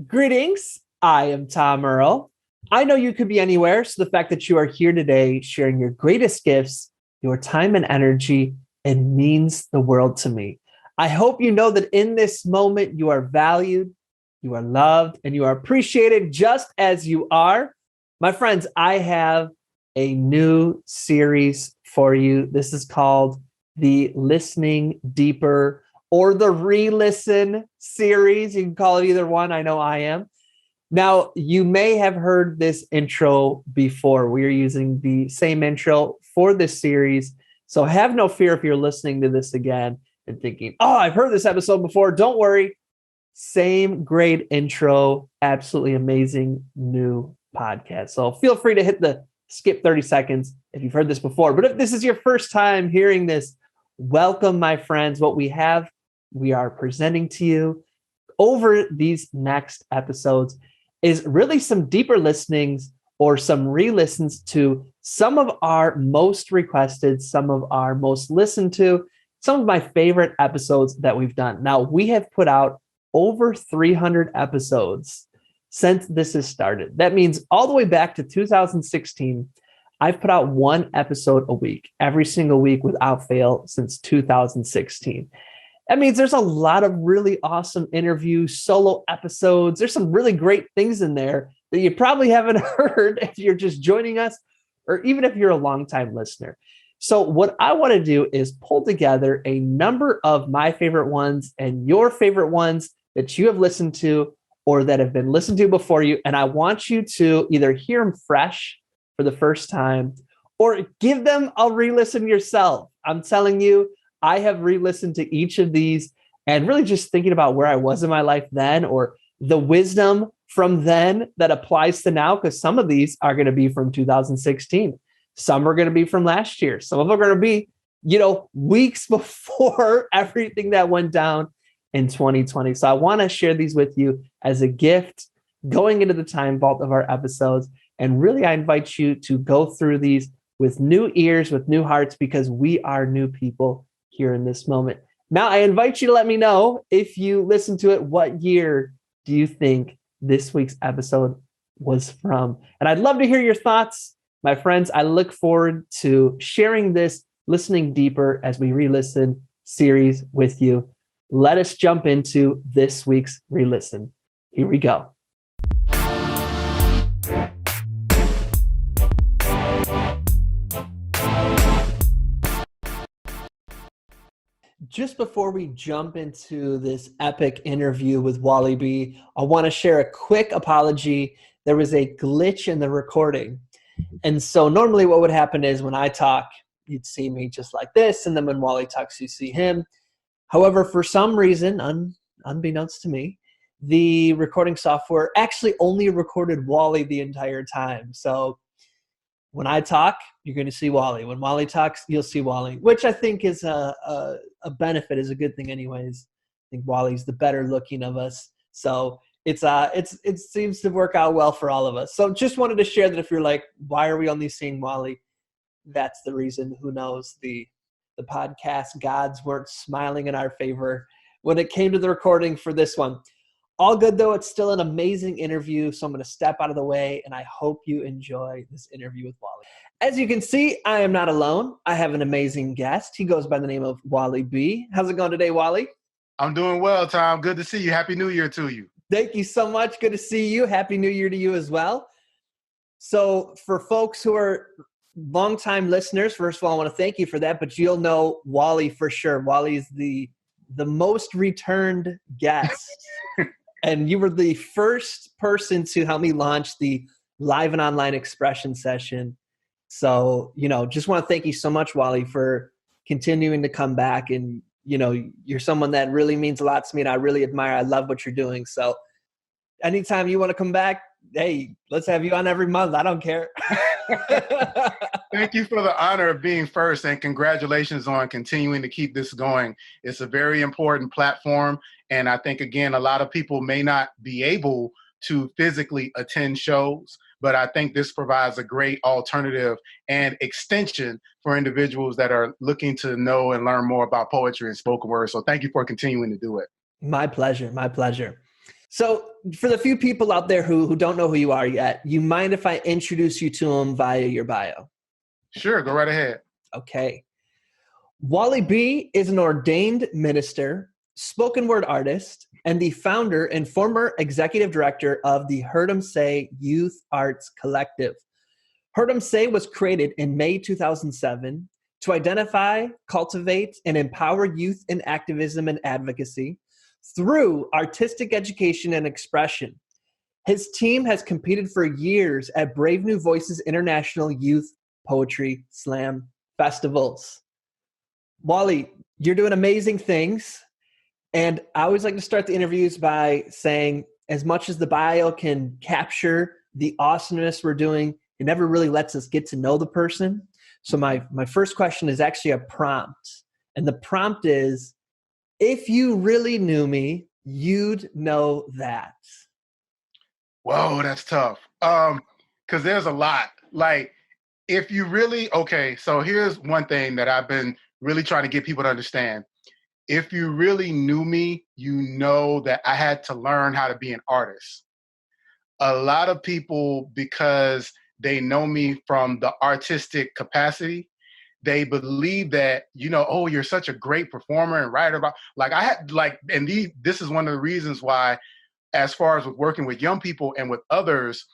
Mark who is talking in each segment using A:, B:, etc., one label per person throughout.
A: Greetings. I am Tom Earl. I know you could be anywhere, so the fact that you are here today sharing your greatest gifts, your time and energy, it means the world to me. I hope you know that in this moment you are valued, you are loved, and you are appreciated just as you are. My friends, I have a new series for you. This is called the Listening Deeper or the Re-Listen series. You can call it either one. I know I am. Now, you may have heard this intro before. We are using the same intro for this series. So have no fear if you're listening to this again and thinking, oh, I've heard this episode before. Don't worry. Same great intro. Absolutely amazing new podcast. So feel free to hit the skip 30 seconds if you've heard this before. But if this is your first time hearing this, welcome, my friends. What we are presenting to you over these next episodes is really some deeper listenings or some re-listens to some of our most requested, some of our most listened to, some of my favorite episodes that we've done. Now, we have put out over 300 episodes since this has started. That means all the way back to 2016, I've put out one episode a week, every single week without fail since 2016. That means there's a lot of really awesome interviews, solo episodes. There's some really great things in there that you probably haven't heard if you're just joining us, or even if you're a longtime listener. So what I want to do is pull together a number of my favorite ones and your favorite ones that you have listened to or that have been listened to before you. And I want you to either hear them fresh for the first time or give them a re-listen yourself. I'm telling you, I have re-listened to each of these and really just thinking about where I was in my life then or the wisdom from then that applies to now, because some of these are going to be from 2016. Some are going to be from last year. Some of them are going to be, weeks before everything that went down in 2020. So I want to share these with you as a gift going into the time vault of our episodes. And really, I invite you to go through these with new ears, with new hearts, because we are new people here in this moment. Now, I invite you to let me know if you listen to it, what year do you think this week's episode was from? And I'd love to hear your thoughts. My friends, I look forward to sharing this Listening Deeper as we re-listen series with you. Let us jump into this week's re-listen. Here we go. Just before we jump into this epic interview with Wally B, I want to share a quick apology. There was a glitch in the recording. And so normally what would happen is when I talk, you'd see me just like this. And then when Wally talks, you see him. However, for some reason, unbeknownst to me, the recording software actually only recorded Wally the entire time. So when I talk, you're going to see Wally. When Wally talks, you'll see Wally, which I think is a benefit, is a good thing anyways. I think Wally's the better looking of us. So it seems to work out well for all of us. So just wanted to share that if you're like, why are we only seeing Wally? That's the reason. Who knows? The podcast gods weren't smiling in our favor when it came to the recording for this one. All good, though. It's still an amazing interview, so I'm going to step out of the way, and I hope you enjoy this interview with Wally. As you can see, I am not alone. I have an amazing guest. He goes by the name of Wally B. How's it going today, Wally?
B: I'm doing well, Tom. Good to see you. Happy New Year to you.
A: Thank you so much. Good to see you. Happy New Year to you as well. So for folks who are longtime listeners, first of all, I want to thank you for that, but you'll know Wally for sure. Wally's the most returned guest. And you were the first person to help me launch the live and online expression session. So, just want to thank you so much, Wally, for continuing to come back. And, you're someone that really means a lot to me and I really admire. I love what you're doing. So anytime you want to come back, hey, let's have you on every month. I don't care.
B: Thank you for the honor of being first, and congratulations on continuing to keep this going. It's a very important platform, and I think, again, a lot of people may not be able to physically attend shows, but I think this provides a great alternative and extension for individuals that are looking to know and learn more about poetry and spoken word. So thank you for continuing to do it.
A: My pleasure. My pleasure. So, for the few people out there who don't know who you are yet, you mind if I introduce you to them via your bio?
B: Sure, go right ahead.
A: Okay. Wally B is an ordained minister, spoken word artist, and the founder and former executive director of the Heard 'em Say Youth Arts Collective. Heard 'em Say was created in May 2007 to identify, cultivate, and empower youth in activism and advocacy through artistic education and expression. His team has competed for years at Brave New Voices International Youth Poetry Slam Festivals. Wally, you're doing amazing things. And I always like to start the interviews by saying, as much as the bio can capture the awesomeness we're doing, it never really lets us get to know the person. So my first question is actually a prompt. And the prompt is, if you really knew me, you'd know that.
B: Whoa, that's tough. Because there's a lot. Like, if you really, okay, so here's one thing that I've been really trying to get people to understand. If you really knew me, you know that I had to learn how to be an artist. A lot of people, because they know me from the artistic capacity, they believe that, oh, you're such a great performer and writer about, like, I had like, and this is one of the reasons why, as far as with working with young people and with others,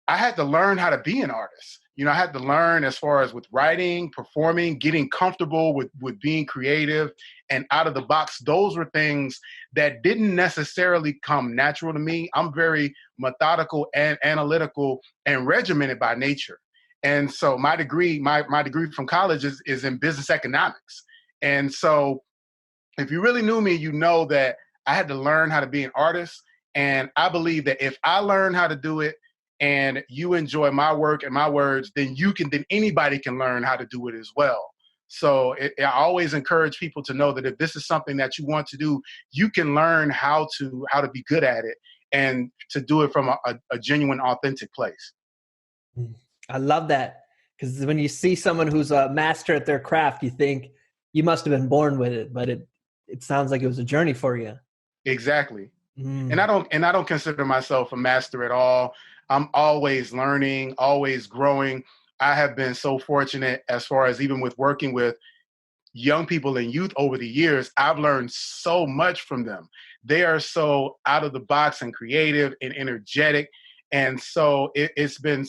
B: I had to learn how to be an artist. I had to learn as far as with writing, performing, getting comfortable with being creative and out of the box. Those were things that didn't necessarily come natural to me. I'm very methodical and analytical and regimented by nature. And so my degree, my degree from college is in business economics. And so if you really knew me, you know that I had to learn how to be an artist. And I believe that if I learn how to do it and you enjoy my work and my words, then anybody can learn how to do it as well. So I always encourage people to know that if this is something that you want to do, you can learn how to be good at it and to do it from a genuine, authentic place.
A: I love that, because when you see someone who's a master at their craft, you think you must have been born with it, but it sounds like it was a journey for you.
B: Exactly. And
A: Mm.
B: I don't consider myself a master at all. I'm always learning, always growing. I have been so fortunate as far as even with working with young people and youth over the years. I've learned so much from them. They are so out of the box and creative and energetic. And so it's been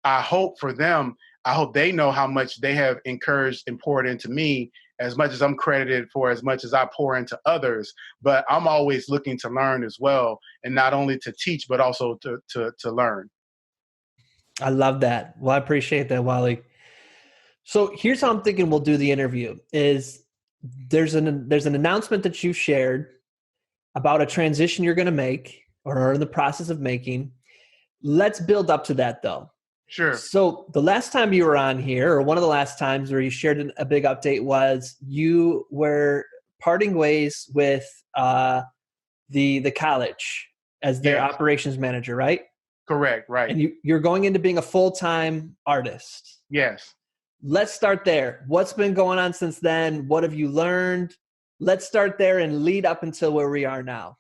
B: I hope for them, I hope they know how much they have encouraged and poured into me, as much as I'm credited for as much as I pour into others. But I'm always looking to learn as well, and not only to teach, but also to learn.
A: I love that. Well, I appreciate that, Wally. So here's how I'm thinking we'll do the interview is there's an announcement that you shared about a transition you're going to make or are in the process of making. Let's build up to that though.
B: Sure.
A: So the last time you were on here, or one of the last times where you shared a big update, was you were parting ways with the college as their
B: Yes.
A: operations manager, right?
B: Correct. Right.
A: And you're going into being a full-time artist.
B: Yes.
A: Let's start there. What's been going on since then? What have you learned? Let's start there and lead up until where we are now.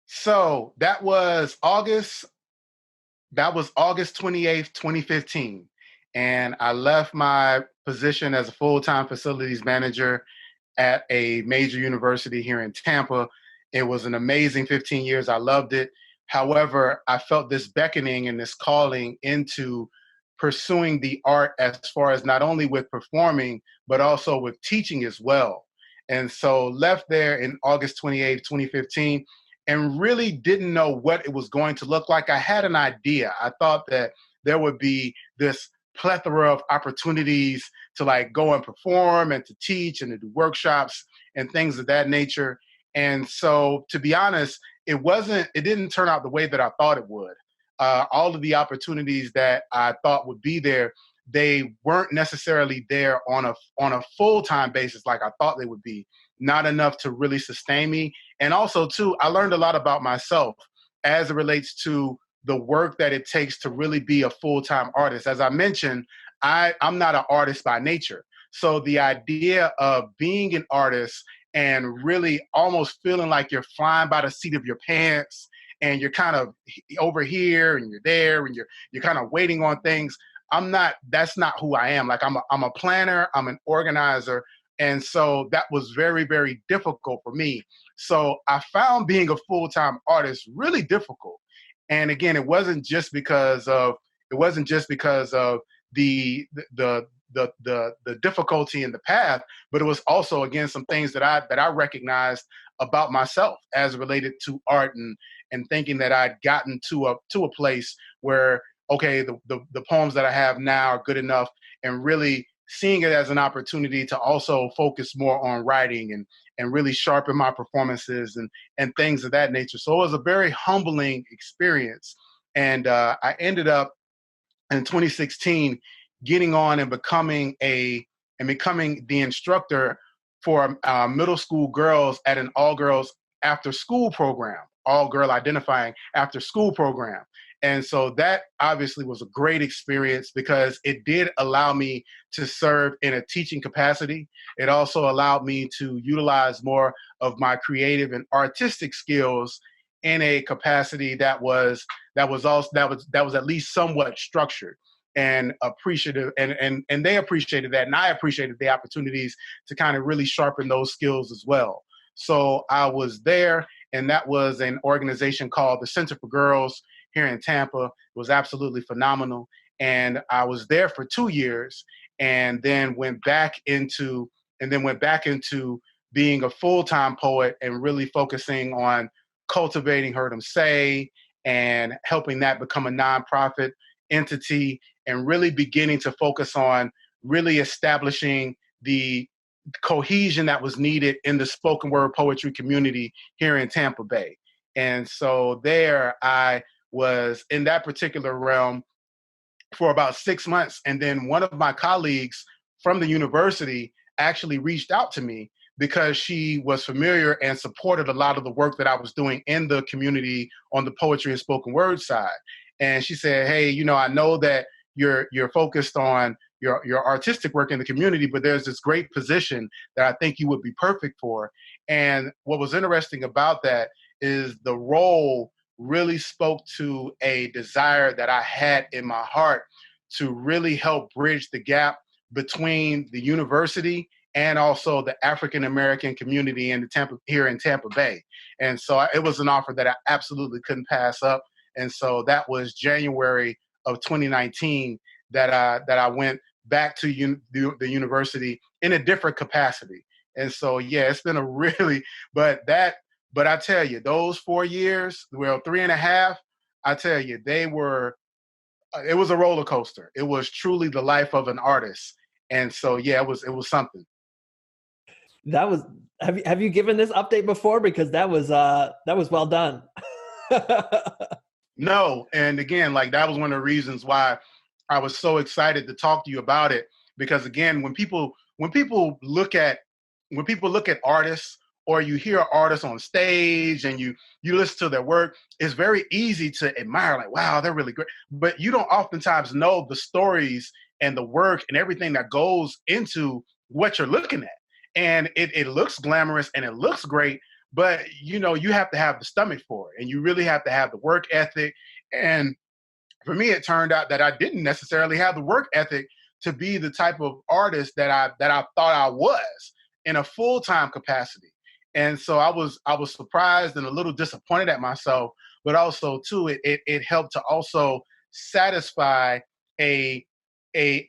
B: So that was August 28th, 2015. And I left my position as a full-time facilities manager at a major university here in Tampa. It was an amazing 15 years. I loved it. However, I felt this beckoning and this calling into pursuing the art as far as not only with performing, but also with teaching as well. And so left there in August 28th, 2015, and really didn't know what it was going to look like. I had an idea. I thought that there would be this plethora of opportunities to like go and perform and to teach and to do workshops and things of that nature. And so, to be honest, it didn't turn out the way that I thought it would. All of the opportunities that I thought would be there, they weren't necessarily there on a full-time basis like I thought they would be. Not enough to really sustain me. And also, too, I learned a lot about myself as it relates to the work that it takes to really be a full-time artist. As I mentioned, I'm not an artist by nature. So the idea of being an artist and really almost feeling like you're flying by the seat of your pants, and you're kind of over here and you're there, and you're kind of waiting on things. I'm not, that's not who I am. Like I'm a planner, I'm an organizer. And so that was very, very difficult for me. So I found being a full-time artist really difficult. And again, it wasn't just because of the the the difficulty in the path, but it was also again some things that I recognized about myself as related to art, and thinking that I'd gotten to a place where, okay, the poems that I have now are good enough, and really seeing it as an opportunity to also focus more on writing, and really sharpen my performances, and things of that nature. So it was a very humbling experience. And I ended up in 2016 getting on and becoming the instructor for middle school girls at an all girls after school program, all girl identifying after school program. And so that obviously was a great experience because it did allow me to serve in a teaching capacity. It also allowed me to utilize more of my creative and artistic skills in a capacity that was at least somewhat structured and appreciative, and they appreciated that, and I appreciated the opportunities to kind of really sharpen those skills as well. So I was there, and that was an organization called the Center for Girls here in Tampa. It was absolutely phenomenal, and I was there for 2 years, and then went back into being a full-time poet and really focusing on cultivating Heard 'em Say and helping that become a nonprofit entity, and really beginning to focus on really establishing the cohesion that was needed in the spoken word poetry community here in Tampa Bay. And so there I was in that particular realm for about 6 months. And then one of my colleagues from the university actually reached out to me because she was familiar and supported a lot of the work that I was doing in the community on the poetry and spoken word side. And she said, "Hey, I know that you're focused on your artistic work in the community, but there's this great position that I think you would be perfect for." And what was interesting about that is the role really spoke to a desire that I had in my heart to really help bridge the gap between the university and also the African American community here in Tampa Bay. And so it was an offer that I absolutely couldn't pass up. And so that was January of 2019 that I went back to the university in a different capacity. And so yeah, it's been a really but I tell you, those 4 years, well, 3.5, I tell you, it was a roller coaster. It was truly the life of an artist. And so, yeah, it was something.
A: That was have you given this update before? Because that was well done.
B: No. And again, like that was one of the reasons why I was so excited to talk to you about it. Because again, when people look at artists, or you hear artists on stage and you listen to their work, it's very easy to admire, like, wow, they're really great. But you don't oftentimes know the stories and the work and everything that goes into what you're looking at. And it looks glamorous and it looks great, but you have to have the stomach for it, and you really have to have the work ethic. And for me, it turned out that I didn't necessarily have the work ethic to be the type of artist that I thought I was in a full-time capacity. And so I was surprised and a little disappointed at myself, but also too it helped to also satisfy a a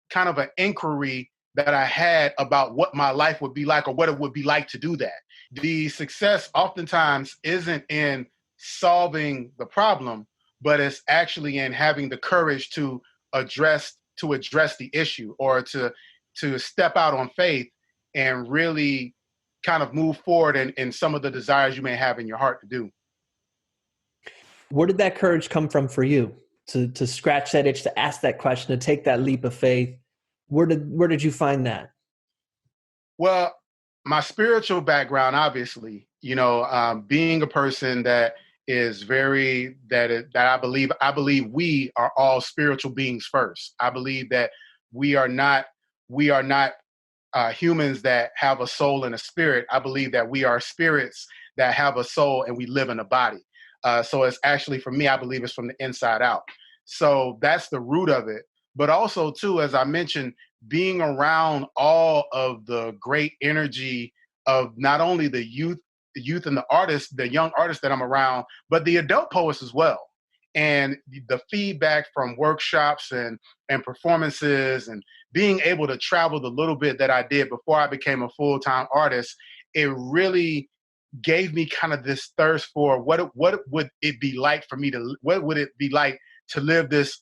B: kind of an inquiry that I had about what my life would be like, or what it would be like to do that. The success oftentimes isn't in solving the problem, but it's actually in having the courage to address the issue, or to step out on faith and really kind of move forward in some of the desires you may have in your heart to do.
A: Where did that courage come from for you to scratch that itch, to ask that question, to take that leap of faith? Where did you find that?
B: Well, my spiritual background, obviously, being a person that is very that I believe we are all spiritual beings first. I believe that we are not humans that have a soul and a spirit. I believe that we are spirits that have a soul and we live in a body. So it's actually, for me, I believe it's from the inside out. So that's the root of it. But also, too, as I mentioned, being around all of the great energy of not only the youth and the artists, the young artists that I'm around, but the adult poets as well. And the feedback from workshops and performances and being able to travel the little bit that I did before I became a full-time artist, it really gave me kind of this thirst for what would it be like for me to, what would it be like to live this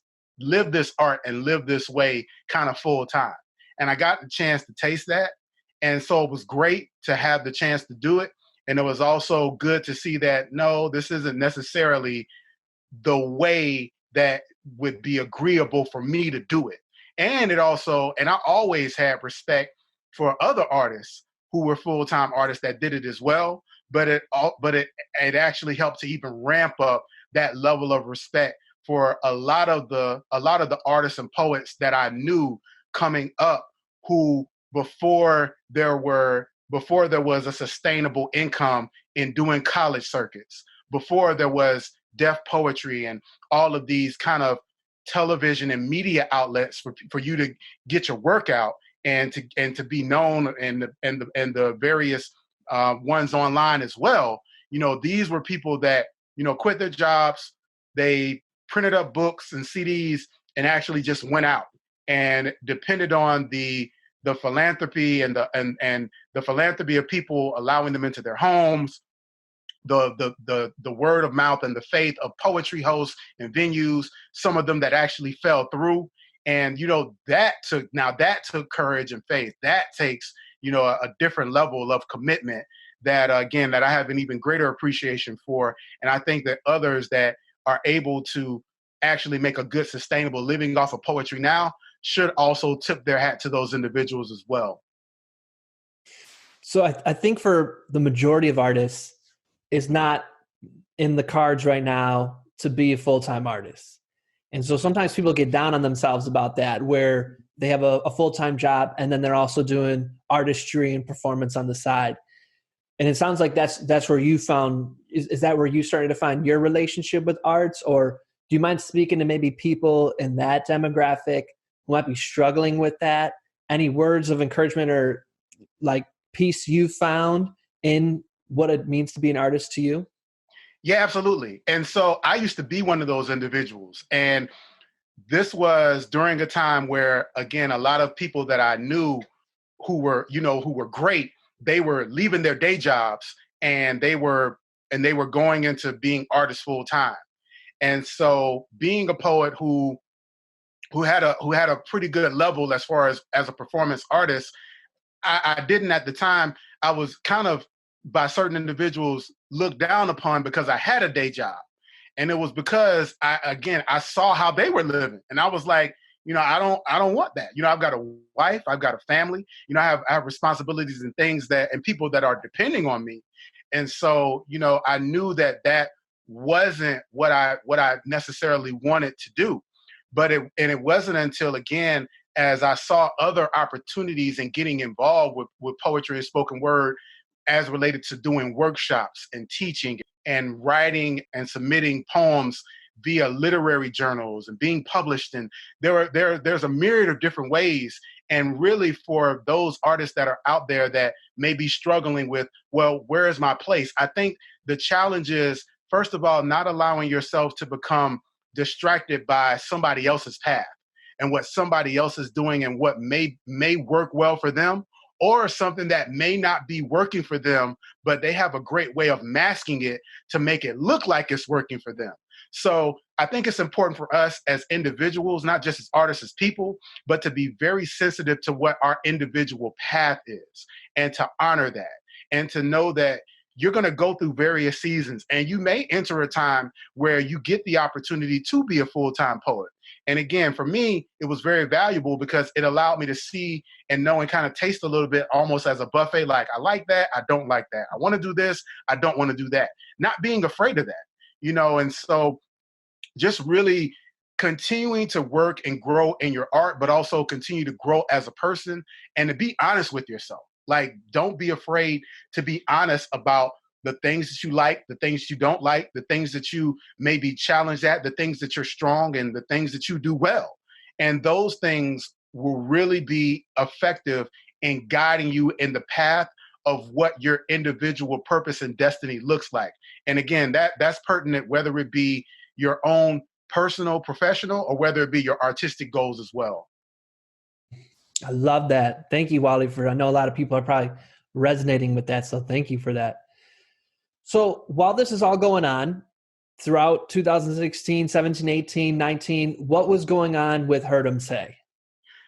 B: art and live this way kind of full time. And I got the chance to taste that. And so it was great to have the chance to do it. And it was also good to see that, no, this isn't necessarily the way that would be agreeable for me to do it. And it also, and I always had respect for other artists who were full-time artists that did it as well. But it actually helped to even ramp up that level of respect for a lot of the artists and poets that I knew coming up, who before there was a sustainable income in doing college circuits, before there was deaf poetry and all of these kind of television and media outlets for you to get your work out and to be known, and the various ones online as well. These were people that quit their jobs. They printed up books and CDs and actually just went out and depended on the philanthropy and the philanthropy of people allowing them into their homes, the word of mouth and the faith of poetry hosts and venues, some of them that actually fell through. And that took courage and faith. That takes a different level of commitment that again that I have an even greater appreciation for. And I think that others that are able to actually make a good sustainable living off of poetry now should also tip their hat to those individuals as well.
A: So I think for the majority of artists, it's not in the cards right now to be a full-time artist. And so sometimes people get down on themselves about that, where they have a full-time job and then they're also doing artistry and performance on the side. And it sounds like that's where you found, is that where you started to find your relationship with arts? Or do you mind speaking to maybe people in that demographic who might be struggling with that? Any words of encouragement or like peace you found in what it means to be an artist to you?
B: Yeah, absolutely. And so I used to be one of those individuals. And this was during a time where, again, a lot of people that I knew who were great, they were leaving their day jobs and they were going into being artists full time. And so being a poet who had a pretty good level as far as a performance artist, I didn't at the time. I was kind of by certain individuals looked down upon because I had a day job. And it was because I saw how they were living. And I was like, I don't want that. I've got a wife, I've got a family, I have responsibilities and things and people that are depending on me. And so, I knew that wasn't what I necessarily wanted to do. It wasn't until, again, as I saw other opportunities in getting involved with poetry and spoken word as related to doing workshops and teaching and writing and submitting poems via literary journals and being published. And there's a myriad of different ways. And really, for those artists that are out there that may be struggling with, well, where is my place? I think the challenge is, first of all, not allowing yourself to become distracted by somebody else's path and what somebody else is doing and what may work well for them, or something that may not be working for them, but they have a great way of masking it to make it look like it's working for them. So I think it's important for us as individuals, not just as artists, as people, but to be very sensitive to what our individual path is and to honor that and to know that you're going to go through various seasons and you may enter a time where you get the opportunity to be a full-time poet. And again, for me, it was very valuable because it allowed me to see and know and kind of taste a little bit almost as a buffet. Like, I like that. I don't like that. I want to do this. I don't want to do that. Not being afraid of that, and so just really continuing to work and grow in your art, but also continue to grow as a person and to be honest with yourself. Like, don't be afraid to be honest about the things that you like, the things you don't like, the things that you may be challenged at, the things that you're strong and the things that you do well. And those things will really be effective in guiding you in the path of what your individual purpose and destiny looks like. And again, that's pertinent whether it be your own personal, professional, or whether it be your artistic goals as well.
A: I love that. Thank you, Wally, I know a lot of people are probably resonating with that. So thank you for that. So while this is all going on throughout 2016, 17, 18, 19, what was going on with Heard 'Em Say?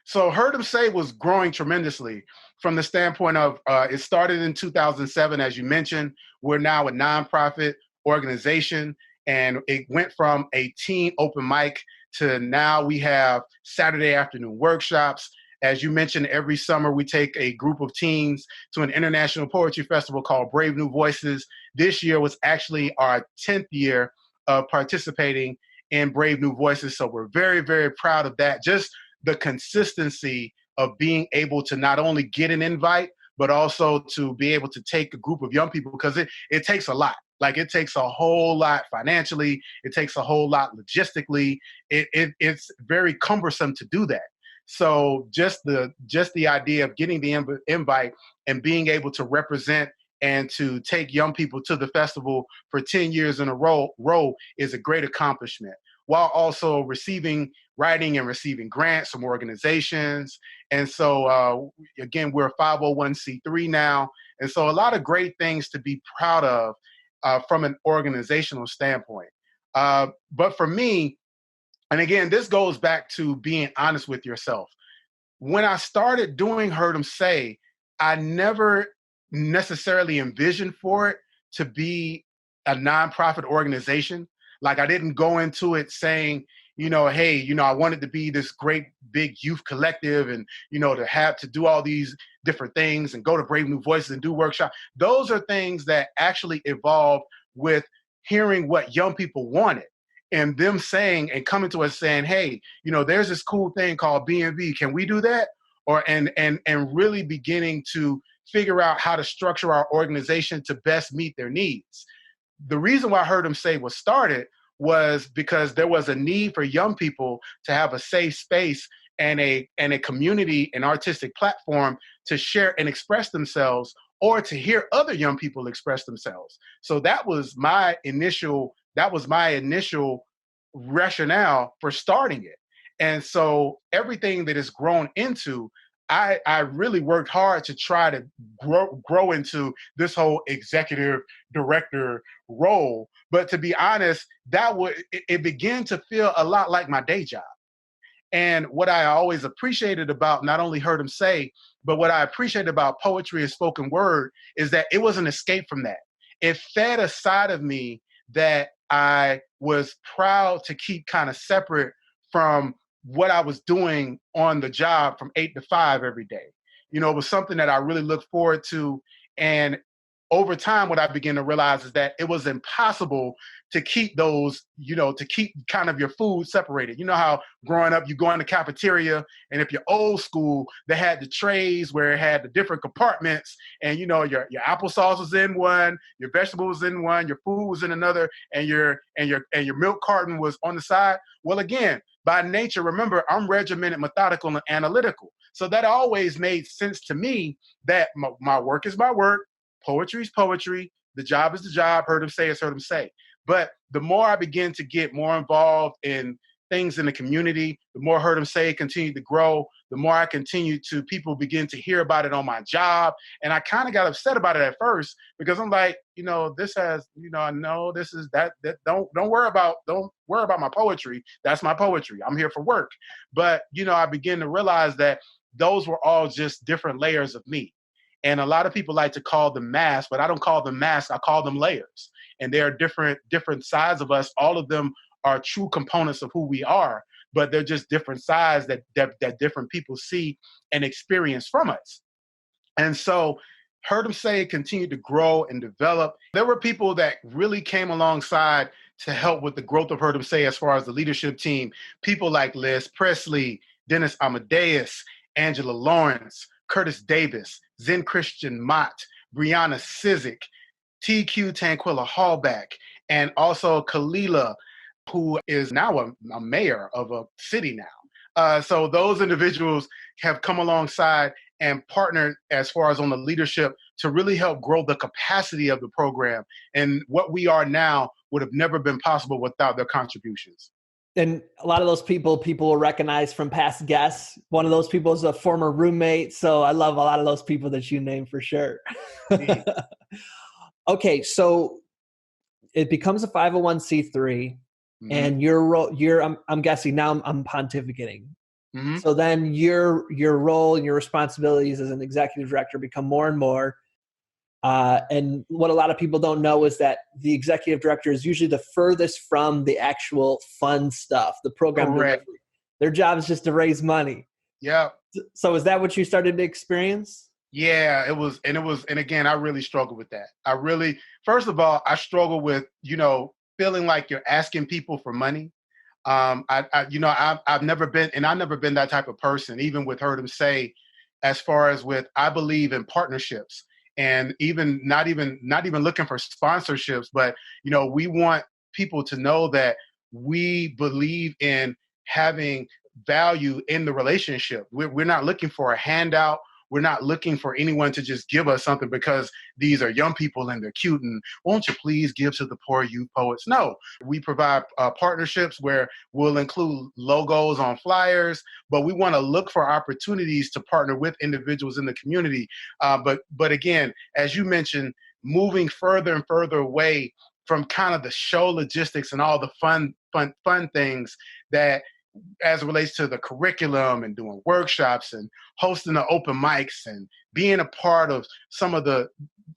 B: So Heard 'Em Say was growing tremendously from the standpoint of it started in 2007, as you mentioned. We're now a nonprofit organization, and it went from a teen open mic to now we have Saturday afternoon workshops. As you mentioned, every summer we take a group of teens to an international poetry festival called Brave New Voices. This year was actually our 10th year of participating in Brave New Voices. So we're very, very proud of that. Just the consistency of being able to not only get an invite, but also to be able to take a group of young people, because it takes a lot. Like, it takes a whole lot financially. It takes a whole lot logistically. It's very cumbersome to do that. So just the idea of getting the invite and being able to represent and to take young people to the festival for 10 years in a row is a great accomplishment, while also writing and receiving grants from organizations. And so, again, we're a 501c3 now. And so a lot of great things to be proud of from an organizational standpoint. But for me, and again, this goes back to being honest with yourself. When I started doing Heard 'Em Say, I never necessarily envisioned for it to be a nonprofit organization. Like, I didn't go into it saying, hey, I wanted to be this great big youth collective and, to do all these different things and go to Brave New Voices and do workshops. Those are things that actually evolved with hearing what young people wanted and them saying and coming to us saying, hey, there's this cool thing called B&B. Can we do that? And really beginning to figure out how to structure our organization to best meet their needs. The reason why Heard 'Em Say was started was because there was a need for young people to have a safe space and a community, an artistic platform to share and express themselves, or to hear other young people express themselves. So that was my initial rationale for starting it. And so everything that it's grown into, I really worked hard to try to grow into this whole executive director role. But to be honest, it began to feel a lot like my day job. And what I always appreciated about not only Heard 'Em Say, but what I appreciated about poetry and spoken word is that it was an escape from that. It fed a side of me that I was proud to keep kind of separate from what I was doing on the job from 8 to 5 every day. It was something that I really looked forward to. And over time, what I began to realize is that it was impossible to keep to keep kind of your food separated. You know how growing up, you go in the cafeteria, and if you're old school, they had the trays where it had the different compartments, and your applesauce was in one, your vegetables was in one, your food was in another, and your milk carton was on the side. Well, again, by nature, remember, I'm regimented, methodical, and analytical. So that always made sense to me that my work is my work, poetry is poetry, the job is the job, Heard 'Em Say is Heard 'Em Say. But the more I begin to get more involved in things in the community, the more Heard 'Em Say continued to grow, the more I continued to, people begin to hear about it on my job. And I kind of got upset about it at first because I'm like, this has, I know this is that don't worry about my poetry. That's my poetry. I'm here for work. But, I begin to realize that those were all just different layers of me. And a lot of people like to call them masks, but I don't call them masks. I call them layers. And there are different sides of us. All of them are true components of who we are, but they're just different sides that different people see and experience from us. And so Heard 'Em Say continued to grow and develop. There were people that really came alongside to help with the growth of Heard 'em Say as far as the leadership team. People like Liz Presley, Dennis Amadeus, Angela Lawrence, Curtis Davis, Zen Christian Mott, Brianna Sizik, TQ Tanquilla Hallback, and also Kalila, who is now a mayor of a city now. So those individuals have come alongside and partnered as far as on the leadership to really help grow the capacity of the program. And what we are now would have never been possible without their contributions.
A: And a lot of those people will recognize from past guests. One of those people is a former roommate. So I love a lot of those people that you name for sure. Okay, so it becomes a 501c3, and your role, I'm guessing now I'm pontificating. So then your role and your responsibilities as an executive director become more and more. And what a lot of people don't know is that the executive director is usually the furthest from the actual fun stuff, the program delivery. Their job is just to raise money.
B: Yeah.
A: So is that what you started to experience?
B: Yeah, it was. And again, I really struggled with that. First of all, I struggle with, feeling like you're asking people for money. I've never been that type of person, even with Heard 'em Say, as far as with, I believe in partnerships, and even not even looking for sponsorships, but, we want people to know that we believe in having value in the relationship. We're not looking for a handout. We're not looking for anyone to just give us something because these are young people and they're cute and won't you please give to the poor youth poets? No, we provide partnerships where we'll include logos on flyers, but we want to look for opportunities to partner with individuals in the community. But again, as you mentioned, moving further and further away from kind of the show logistics and all the fun things that, as it relates to the curriculum and doing workshops and hosting the open mics and being a part of some of the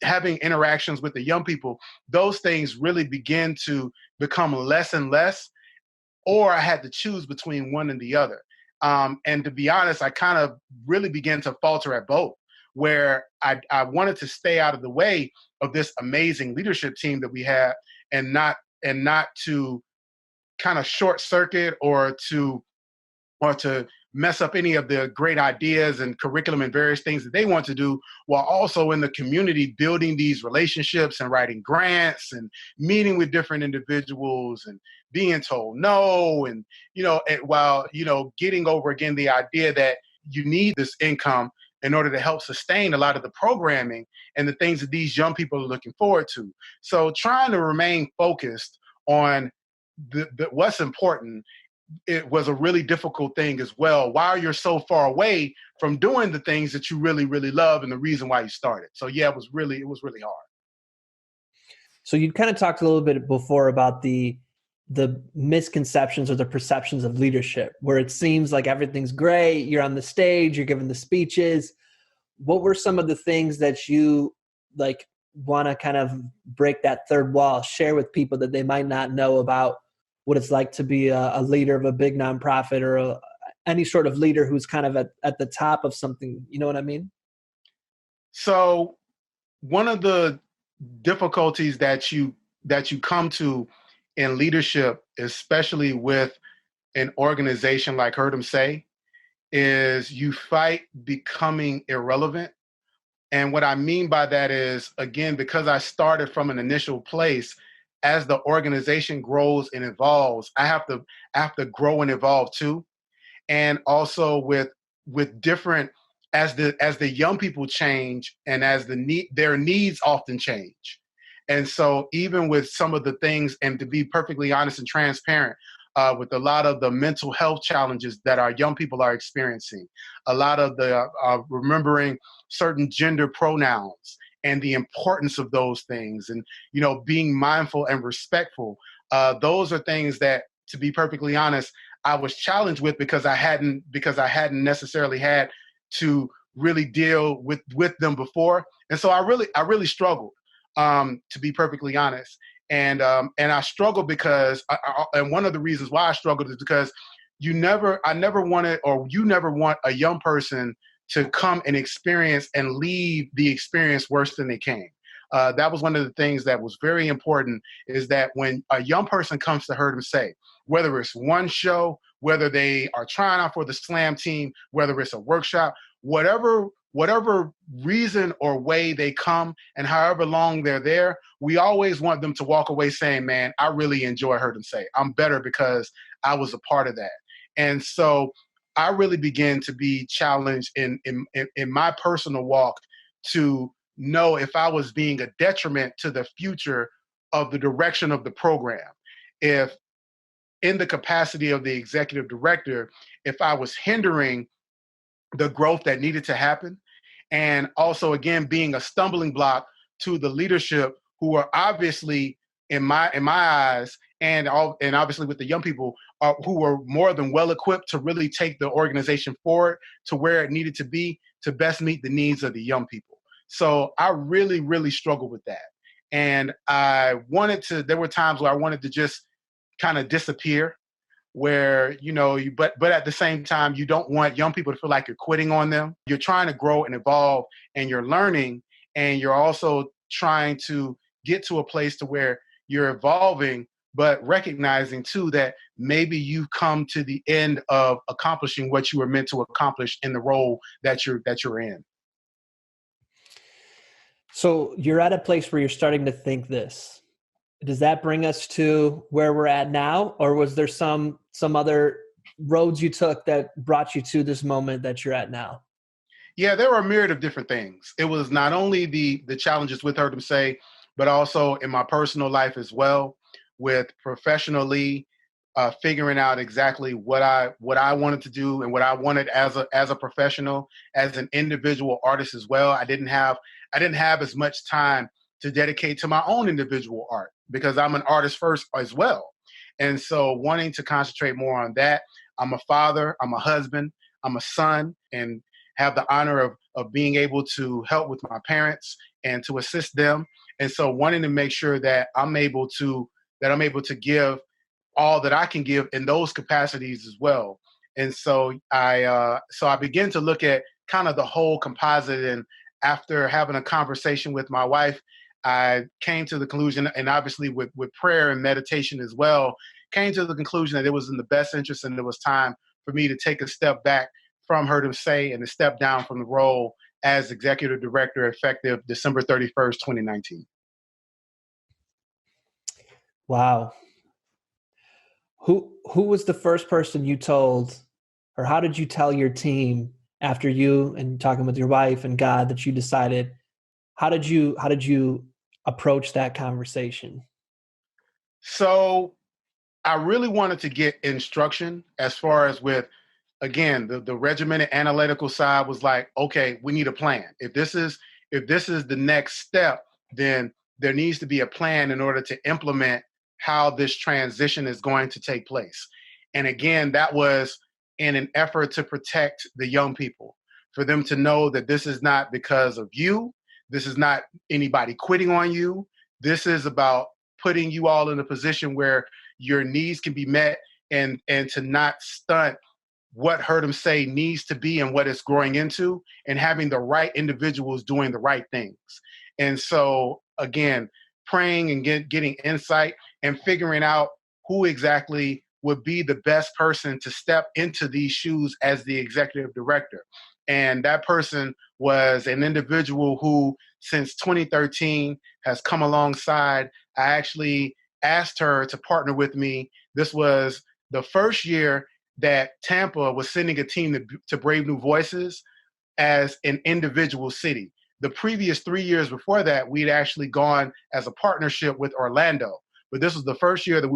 B: having interactions with the young people, those things really begin to become less and less, or I had to choose between one and the other. And to be honest, I kind of really began to falter at both, where I wanted to stay out of the way of this amazing leadership team that we have, and not to kind of short circuit or to mess up any of the great ideas and curriculum and various things that they want to do, while also in the community building these relationships and writing grants and meeting with different individuals and being told no, and while getting over again the idea that you need this income in order to help sustain a lot of the programming and the things that these young people are looking forward to. So trying to remain focused on what's important, it was a really difficult thing as well, while you're so far away from doing the things that you really, really love and the reason why you started. So yeah, it was really hard.
A: So you kind of talked a little bit before about the misconceptions or the perceptions of leadership, where it seems like everything's great, you're on the stage, you're giving the speeches. What were some of the things that you want to kind of break that third wall, share with people that they might not know about what it's like to be a leader of a big nonprofit, or any sort of leader who's kind of at the top of something? You know what I mean?
B: So one of the difficulties that you come to in leadership, especially with an organization like Heard 'em Say, is you fight becoming irrelevant. And what I mean by that is, again, because I started from an initial place, as the organization grows and evolves, I have to grow and evolve too. And also with different, as the young people change and as their needs often change. And so even with some of the things, and to be perfectly honest and transparent, with a lot of the mental health challenges that our young people are experiencing, a lot of the remembering certain gender pronouns and the importance of those things, and being mindful and respectful. Those are things that, to be perfectly honest, I was challenged with because I hadn't necessarily had to really deal with them before, and so I really struggled, to be perfectly honest. And I struggled because, and one of the reasons why I struggled is because you never want a young person to come and experience and leave the experience worse than they came. that was one of the things that was very important, is that when a young person comes to Heard 'Em Say, whether it's one show, whether they are trying out for the slam team, whether it's a workshop, whatever reason or way they come and however long they're there, we always want them to walk away saying, man, I really enjoy Heard 'Em Say. I'm better because I was a part of that. And so I really began to be challenged in my personal walk to know if I was being a detriment to the future of the direction of the program. If in the capacity of the executive director, if I was hindering the growth that needed to happen, and also again being a stumbling block to the leadership who are obviously in my eyes, and obviously with the young people who were more than well equipped to really take the organization forward to where it needed to be to best meet the needs of the young people. So I really struggled with that, and there were times where I wanted to just kind of disappear, where but at the same time you don't want young people to feel like you're quitting on them. You're trying to grow and evolve, and you're learning, and you're also trying to get to a place to where you're evolving, but recognizing too that maybe you've come to the end of accomplishing what you were meant to accomplish in the role that you're in.
A: So you're at a place where you're starting to think this. Does that bring us to where we're at now, or was there some other roads you took that brought you to this moment that you're at now?
B: Yeah, there were a myriad of different things. It was not only the challenges with Heard 'Em Say, but also in my personal life as well, with professionally figuring out exactly what I wanted to do and what I wanted as a professional, as an individual artist as well. I didn't have as much time to dedicate to my own individual art because I'm an artist first as well. And so wanting to concentrate more on that. I'm a father, I'm a husband, I'm a son, and have the honor of being able to help with my parents and to assist them. And so wanting to make sure that I'm able to give all that I can give in those capacities as well. And so I began to look at kind of the whole composite. And after having a conversation with my wife, I came to the conclusion, and obviously with prayer and meditation as well, came to the conclusion that it was in the best interest and it was time for me to take a step back from Heard 'Em Say and to step down from the role as executive director effective December 31st, 2019.
A: Wow. Who was the first person you told, or how did you tell your team after you and talking with your wife and God that you decided? How did you approach that conversation?
B: So I really wanted to get instruction as far as with, again, the regimented analytical side was like, okay, we need a plan. If this is the next step, then there needs to be a plan in order to implement how this transition is going to take place. And again, that was in an effort to protect the young people, for them to know that this is not because of you. This is not anybody quitting on you. This is about putting you all in a position where your needs can be met, and to not stunt what Heard 'Em Say needs to be and what it's growing into, and having the right individuals doing the right things. And so again, praying and getting insight and figuring out who exactly would be the best person to step into these shoes as the executive director. And that person was an individual who since 2013 has come alongside. I actually asked her to partner with me. This was the first year that Tampa was sending a team to Brave New Voices as an individual city. The previous 3 years before that, we'd actually gone as a partnership with Orlando. But this was the first year that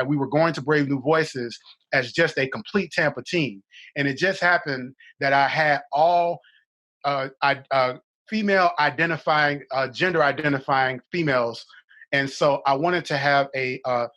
B: we were going to Brave New Voices as just a complete Tampa team. And it just happened that I had all female identifying, gender identifying females, and so I wanted to have an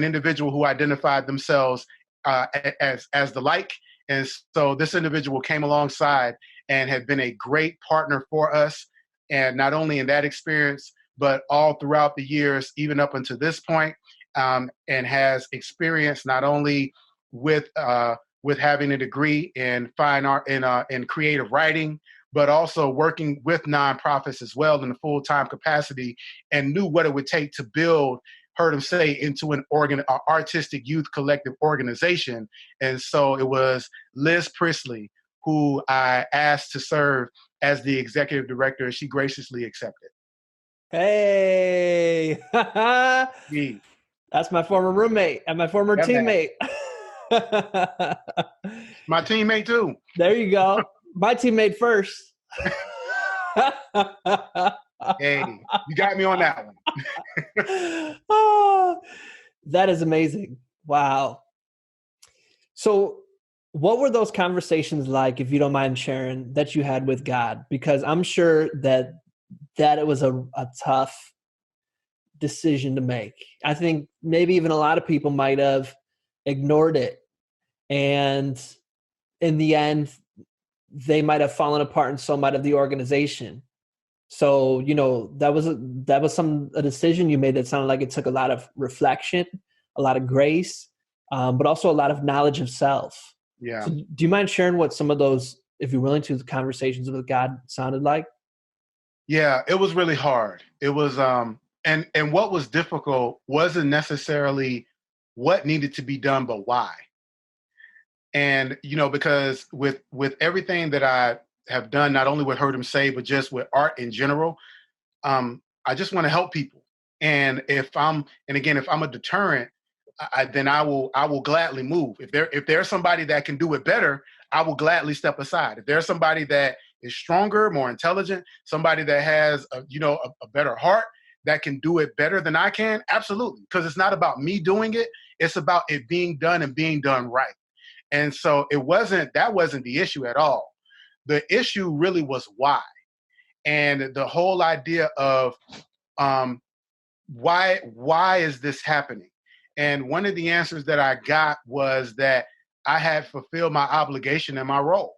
B: individual who identified themselves as the like. And so this individual came alongside and had been a great partner for us, and not only in that experience, but all throughout the years, even up until this point, and has experience not only with having a degree in fine art in creative writing, but also working with nonprofits as well in a full-time capacity, and knew what it would take to build Heard Him Say into an artistic youth collective organization. And so it was Liz Priestley who I asked to serve as the executive director, and she graciously accepted.
A: Hey,
B: Yeah,
A: that's my former roommate and my former
B: yeah, man.
A: teammate.
B: My teammate too.
A: There you go. My teammate first.
B: Hey, you got me on that one.
A: Oh, that is amazing. Wow. So, what were those conversations like, if you don't mind sharing, that you had with God? Because I'm sure that it was a tough decision to make. I think maybe even a lot of people might have ignored it, and in the end, they might have fallen apart, and so might have the organization. So, that was a decision you made that sounded like it took a lot of reflection, a lot of grace, but also a lot of knowledge of self.
B: Yeah.
A: So do you mind sharing what some of those, if you're willing to, the conversations with God sounded like?
B: Yeah, it was really hard. It was and what was difficult wasn't necessarily what needed to be done, but why. And because with everything that I have done, not only with Heard Him Say, but just with art in general, I just want to help people. And if I'm a deterrent, then I will gladly move. If there's somebody that can do it better, I will gladly step aside. If there's somebody that is stronger, more intelligent, somebody that has a better heart that can do it better than I can, absolutely. Because it's not about me doing it; it's about it being done and being done right. And so that wasn't the issue at all. The issue really was why, and the whole idea of um, why is this happening? And one of the answers that I got was that I had fulfilled my obligation and my role.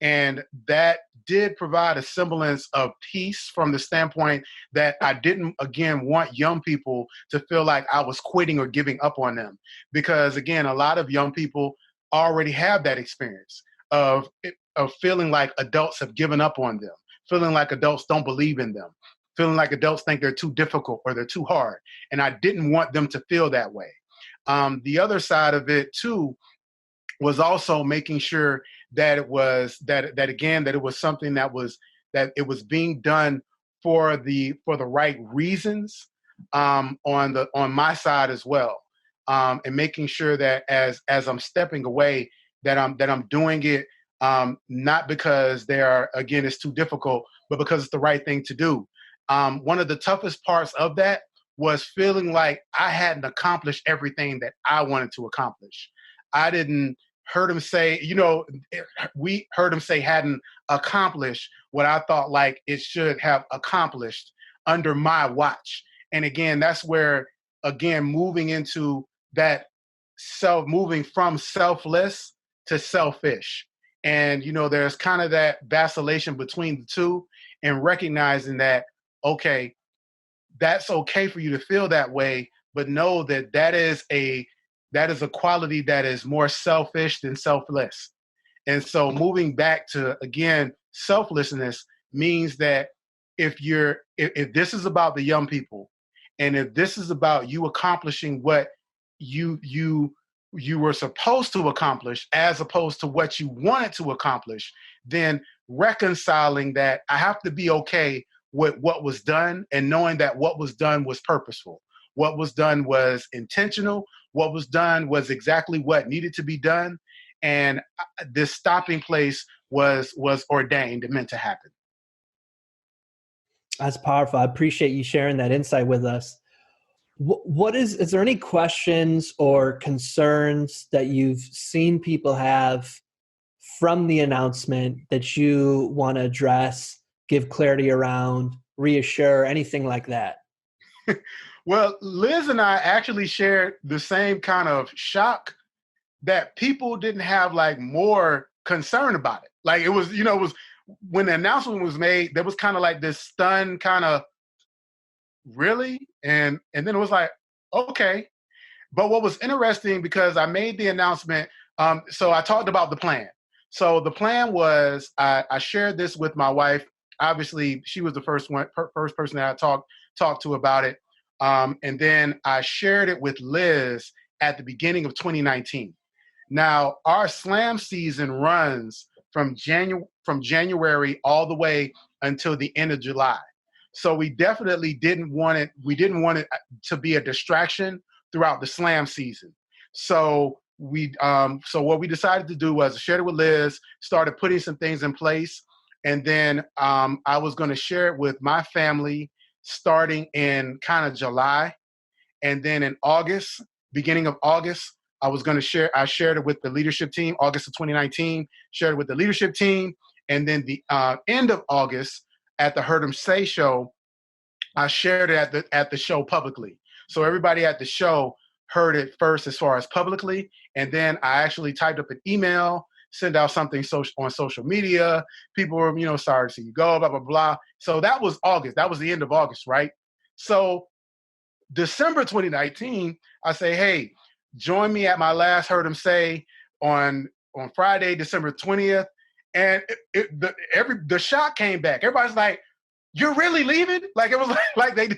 B: And that did provide a semblance of peace from the standpoint that I didn't, again, want young people to feel like I was quitting or giving up on them. Because, again, a lot of young people already have that experience of feeling like adults have given up on them, feeling like adults don't believe in them, feeling like adults think they're too difficult or they're too hard. And I didn't want them to feel that way. The other side of it, too, was also making sure that it was that it was something that it was being done for the right reasons, on my side as well, and making sure that as I'm stepping away, that I'm doing it, not because it's too difficult, but because it's the right thing to do. One of the toughest parts of that was feeling like I hadn't accomplished everything that I wanted to accomplish. I didn't Heard Him Say, we Heard Him Say hadn't accomplished what I thought like it should have accomplished under my watch. And again, that's where, again, moving into that moving from selfless to selfish. And, there's kind of that vacillation between the two, and recognizing that, okay, that's okay for you to feel that way, but know that that is a quality that is more selfish than selfless. And so moving back to, again, selflessness means that if this is about the young people, and if this is about you accomplishing what you were supposed to accomplish as opposed to what you wanted to accomplish, then reconciling that I have to be okay with what was done, and knowing that what was done was purposeful. What was done was intentional. What was done was exactly what needed to be done. And this stopping place was ordained and meant to happen.
A: That's powerful. I appreciate you sharing that insight with us. What is there any questions or concerns that you've seen people have from the announcement that you want to address, give clarity around, reassure, anything like that?
B: Well, Liz and I actually shared the same kind of shock, that people didn't have like more concern about it. Like it was when the announcement was made, there was kind of like this stunned kind of, really? And then it was like, okay. But what was interesting, because I made the announcement, so I talked about the plan. So the plan was I shared this with my wife. Obviously, she was the first person that I talked to about it. And then I shared it with Liz at the beginning of 2019. Now, our slam season runs from January all the way until the end of July. So we definitely didn't want it. We didn't want it to be a distraction throughout the slam season. So what we decided to do was share it with Liz, started putting some things in place, and then I was going to share it with my family starting in kind of July, and then in August, beginning of August, I shared it with the leadership team, August of 2019, shared it with the leadership team. And then the end of August at the Heard 'em Say show, I shared it at the show publicly. So everybody at the show heard it first as far as publicly. And then I actually typed up an email, sent out something on social media. People were, sorry to see you go, blah, blah, blah. So that was August. That was the end of August, right? So December 2019, I say, hey, join me at my last Heard 'em Say on Friday, December 20th. And the shock came back. Everybody's like, "You're really leaving?" Like it was like they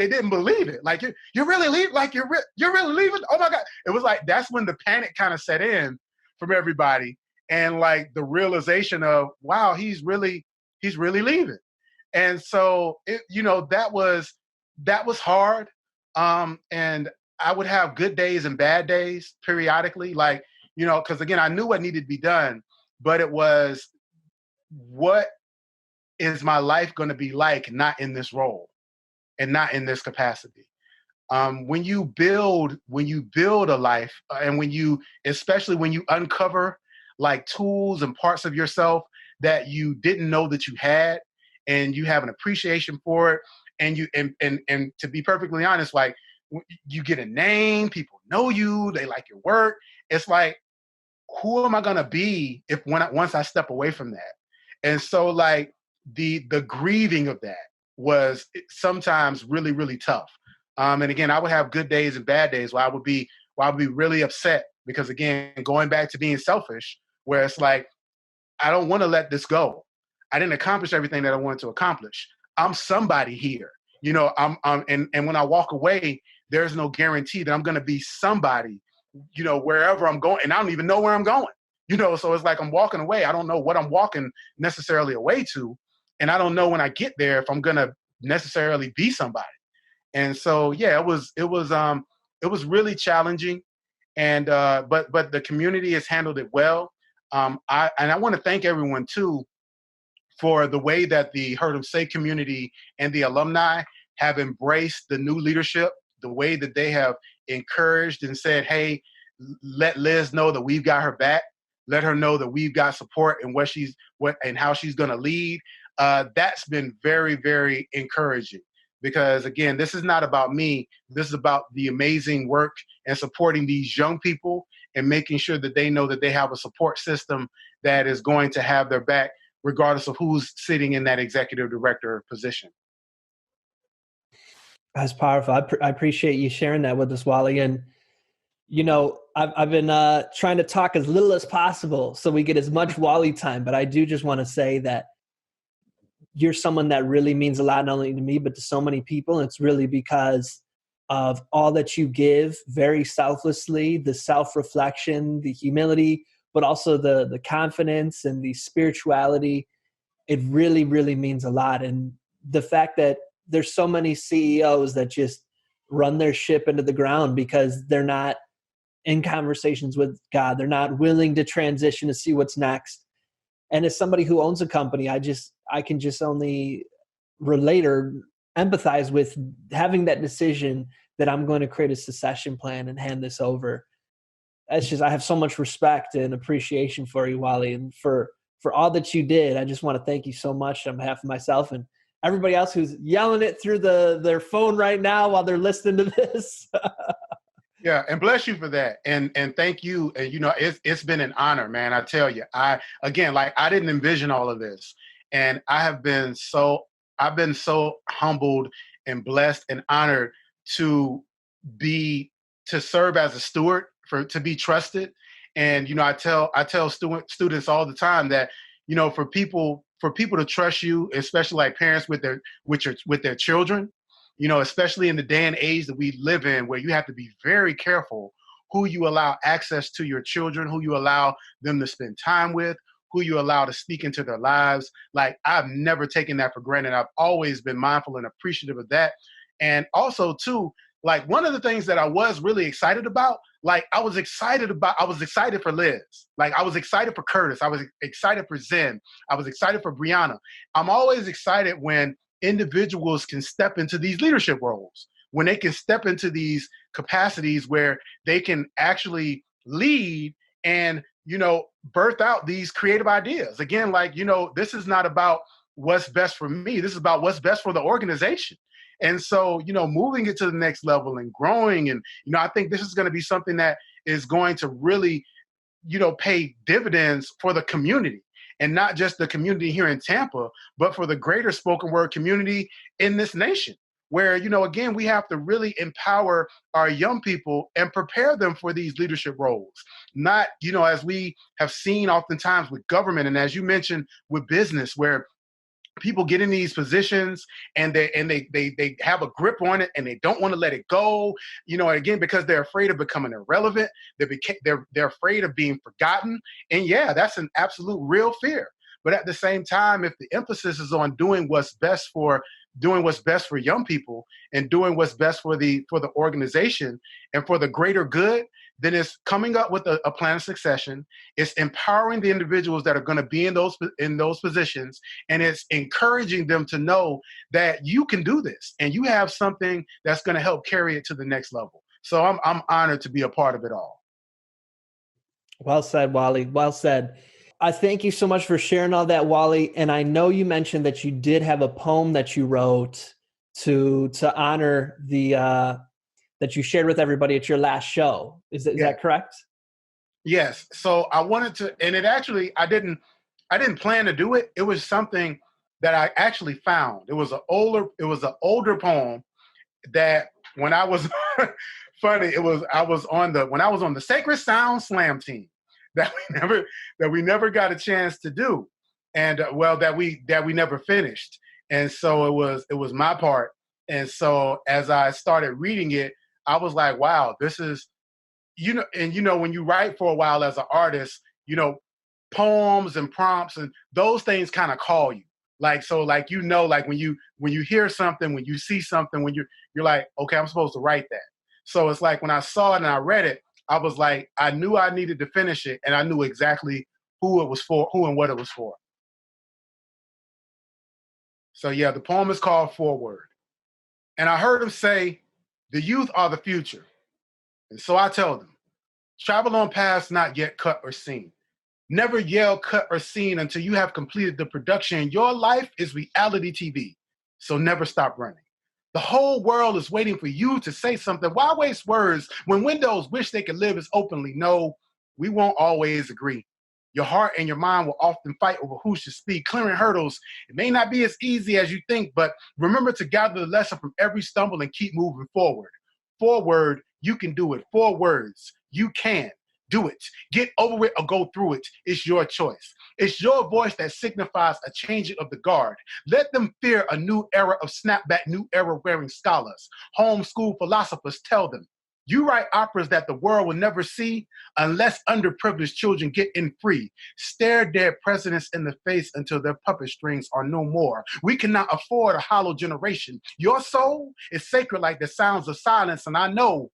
B: didn't believe it. Like you're really leaving? Like you're really leaving? Oh my God! It was like that's when the panic kind of set in from everybody, and like the realization of wow, he's really leaving. And so that was hard. And I would have good days and bad days periodically, like, because again, I knew what needed to be done, but it was what is my life going to be like not in this role and not in this capacity. When you build a life, and especially when you uncover like tools and parts of yourself that you didn't know that you had, and you have an appreciation for it, and and to be perfectly honest, like you get a name, people know you, they like your work. It's like, who am I gonna be once I step away from that? And so like the grieving of that was sometimes really, really tough. And again, I would have good days and bad days where I would be really upset because again, going back to being selfish, where it's like, I don't want to let this go. I didn't accomplish everything that I wanted to accomplish. I'm somebody here. And when I walk away, there's no guarantee that I'm going to be somebody, wherever I'm going. And I don't even know where I'm going, so it's like I'm walking away. I don't know what I'm walking necessarily away to. And I don't know when I get there if I'm going to necessarily be somebody. And so, yeah, it was really challenging. And but the community has handled it well. I want to thank everyone too for the way that the Heard 'em Say community and the alumni have embraced the new leadership, the way that they have encouraged and said, hey, let Liz know that we've got her back. Let her know that we've got support and how she's going to lead. That's been very, very encouraging because again, this is not about me. This is about the amazing work and supporting these young people and making sure that they know that they have a support system that is going to have their back regardless of who's sitting in that executive director position.
A: That's powerful. I appreciate you sharing that with us, Wally. And I've been trying to talk as little as possible so we get as much Wally time. But I do just want to say that you're someone that really means a lot, not only to me, but to so many people. And it's really because of all that you give very selflessly, the self-reflection, the humility, but also the confidence and the spirituality. It really, really means a lot. And the fact that there's so many CEOs that just run their ship into the ground because they're not in conversations with God. They're not willing to transition to see what's next. And as somebody who owns a company, I can just only relate or empathize with having that decision that I'm going to create a succession plan and hand this over. I have so much respect and appreciation for you, Wally, and for all that you did. I just want to thank you so much on behalf of myself and everybody else who's yelling it through their phone right now while they're listening to this.
B: Yeah, and bless you for that, and thank you. And it's been an honor, man. I tell you, I didn't envision all of this, and I've been so humbled and blessed and honored to be to serve as a steward to be trusted And I tell students all the time that, for people to trust you, especially like parents with their children, especially in the day and age that we live in, where you have to be very careful who you allow access to your children, who you allow them to spend time with, who you allow to speak into their lives. Like, I've never taken that for granted. I've always been mindful and appreciative of that. And also, too, like, one of the things that I was really excited about, like, I was excited for Liz. Like, I was excited for Curtis. I was excited for Zen. I was excited for Brianna. I'm always excited when individuals can step into these leadership roles, when they can step into these capacities where they can actually lead and, birth out these creative ideas. Again, like, this is not about what's best for me. This is about what's best for the organization. And so, moving it to the next level and growing. And, I think this is going to be something that is going to really, pay dividends for the community, and not just the community here in Tampa, but for the greater spoken word community in this nation, where, again, we have to really empower our young people and prepare them for these leadership roles. Not, as we have seen oftentimes with government, and as you mentioned, with business, where people get in these positions and they have a grip on it and they don't want to let it go, again, because they're afraid of becoming irrelevant. They're afraid of being forgotten. And yeah, that's an absolute real fear. But at the same time, if the emphasis is on doing what's best for young people, and doing what's best for the organization and for the greater good, then it's coming up with a plan of succession. It's empowering the individuals that are going to be in those positions, and it's encouraging them to know that you can do this and you have something that's going to help carry it to the next level. So I'm honored to be a part of it all.
A: Well said, Wally. Well said. I thank you so much for sharing all that, Wally. And I know you mentioned that you did have a poem that you wrote to honor the that you shared with everybody at your last show. Is that correct?
B: Yes. So I wanted to, and it actually, I didn't plan to do it. It was something that I actually found. It was an older poem that, when I was funny, when I was on the Sacred Sound Slam team, that we never got a chance to do, and that we never finished. And so it was my part. And so as I started reading it, I was like, wow, this is, when you write for a while as an artist, poems and prompts and those things kind of call you. Like, so, like, like when you hear something, when you see something, when you're like, okay, I'm supposed to write that. So it's like, when I saw it and I read it, I was like, I knew I needed to finish it, and I knew exactly who it was for, who and what it was for. So yeah, the poem is called Forward. And I heard him say, the youth are the future. And so I tell them, travel on paths not yet cut or seen. Never yell, cut, or seen until you have completed the production. Your life is reality TV, so never stop running. The whole world is waiting for you to say something. Why waste words when windows wish they could live as openly? No, we won't always agree. Your heart and your mind will often fight over who should speak. Clearing hurdles, it may not be as easy as you think, but remember to gather the lesson from every stumble and keep moving forward. Forward, you can do it. 4 words, you can. Do it. Get over it or go through it. It's your choice. It's your voice that signifies a changing of the guard. Let them fear a new era of snapback, new era wearing scholars. Homeschool philosophers tell them, you write operas that the world will never see unless underprivileged children get in free. Stare dead presidents in the face until their puppet strings are no more. We cannot afford a hollow generation. Your soul is sacred like the sounds of silence, and I know